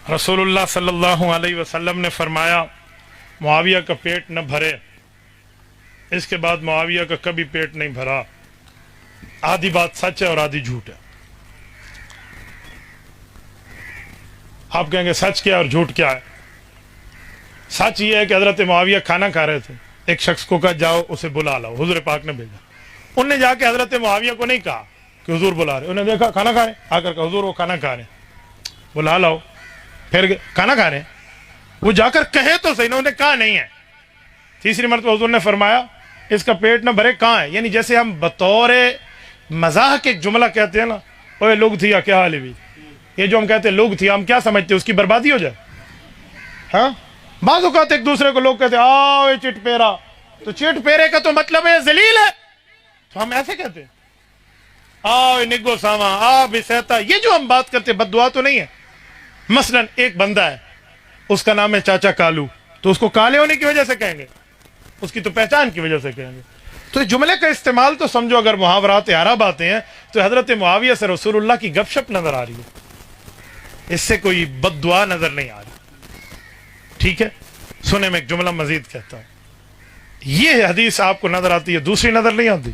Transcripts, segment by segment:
رسول اللہ صلی اللہ علیہ وسلم نے فرمایا معاویہ کا پیٹ نہ بھرے، اس کے بعد معاویہ کا کبھی پیٹ نہیں بھرا۔ آدھی بات سچ ہے اور آدھی جھوٹ ہے۔ آپ کہیں گے سچ کیا اور جھوٹ کیا ہے؟ سچ یہ ہے کہ حضرت معاویہ کھانا کھا رہے تھے، ایک شخص کو کہا جاؤ اسے بلا لاؤ، حضور پاک نے بھیجا۔ انہوں نے جا کے حضرت معاویہ کو نہیں کہا کہ حضور بلا رہے، انہوں نے دیکھا کھانا کھا رہے، آ کر کہا حضور وہ کھانا کھا رہے ہیں، بلا لاؤ۔ پھر کھانا کھا رہے ہیں، وہ جا کر کہے تو صحیح، انہوں نے کہا نہیں ہے۔ تیسری مرتبہ حضور نے فرمایا اس کا پیٹ نہ بھرے کہاں ہے، یعنی جیسے ہم بطور مزاح کے ایک جملہ کہتے ہیں نا، اوے لوگ تھی یا کیا حال ہے بھی، یہ جو ہم کہتے ہیں لوگ تھی، ہم کیا سمجھتے ہیں اس کی بربادی ہو جائے؟ ہاں، بعض اوقات ایک دوسرے کو لوگ کہتے ہیں آؤ یہ چٹ پیرا، تو چٹ پیرے کا تو مطلب ہے ذلیل ہے، تو ہم ایسے کہتے ہیں آؤ نگو ساما، آ بھی سہتا، یہ جو ہم بات کرتے بد دعا تو نہیں ہے۔ مثلا ایک بندہ ہے، اس کا نام ہے چاچا کالو، تو اس کو کالے ہونے کی وجہ سے کہیں گے، اس کی تو پہچان کی وجہ سے کہیں گے۔ تو اس جملے کا استعمال تو سمجھو اگر محاورات عرب آتے ہیں تو حضرت معاویہ سے رسول اللہ کی گپ شپ نظر آ رہی ہے، اس سے کوئی بد دعا نظر نہیں آ رہی۔ ٹھیک ہے، سنے میں ایک جملہ مزید کہتا ہوں، یہ حدیث آپ کو نظر آتی ہے، دوسری نظر نہیں آتی۔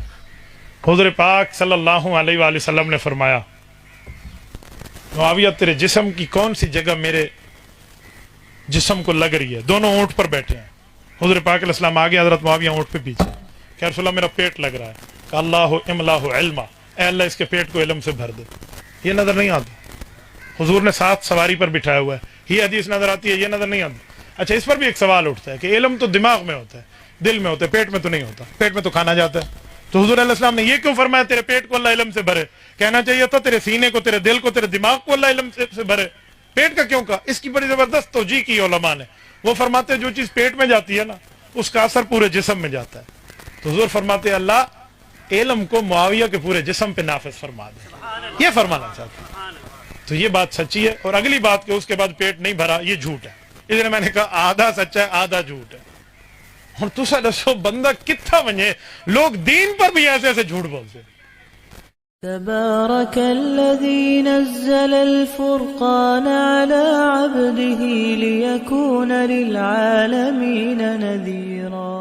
حضور پاک صلی اللہ علیہ وآلہ وسلم نے فرمایا معاویہ تیرے جسم کی کون سی جگہ میرے جسم کو لگ رہی ہے؟ دونوں اونٹ پر بیٹھے ہیں، حضور پاک علیہ السلام آگے، حضرت معاویہ اونٹ پہ پیچھے، کہ رسول اللہ میرا پیٹ لگ رہا ہے، کہ اللہ املاہ علما، اے اللہ اس کے پیٹ کو علم سے بھر دے۔ یہ نظر نہیں آتی، حضور نے ساتھ سواری پر بٹھایا ہوا ہے، یہ حدیث نظر آتی ہے، یہ نظر نہیں آتی۔ اچھا، اس پر بھی ایک سوال اٹھتا ہے کہ علم تو دماغ میں ہوتا ہے، دل میں ہوتا ہے، پیٹ میں تو نہیں ہوتا، پیٹ میں تو کھانا جاتا ہے، تو حضور علیہ السلام نے یہ کیوں فرمایا تیرے پیٹ کو اللہ علم سے بھرے؟ کہنا چاہیے تھا تیرے سینے کو، تیرے دل کو، تیرے دماغ کو اللہ علم سے بھرے، پیٹ کا کیوں کہا؟ اس کی بڑی زبردست توجیہ کی علماء نے، وہ فرماتے ہیں جو چیز پیٹ میں جاتی ہے نا اس کا اثر پورے جسم میں جاتا ہے، تو حضور فرماتے ہیں اللہ علم کو معاویہ کے پورے جسم پہ نافذ فرما دے، یہ فرمانا چاہتے ہیں۔ تو یہ بات سچی ہے، اور اگلی بات کہ اس کے بعد پیٹ نہیں بھرا، یہ جھوٹ ہے، اس لیے میں نے کہا آدھا سچا ہے آدھا جھوٹ ہے۔ اور تسا دسو بندہ کتنا بنے، لوگ دین پر بھی ایسے ایسے جھوٹ بولتے ہیں۔ تبارك الذي نزل الفرقان على عبده ليكون للعالمين نذيرا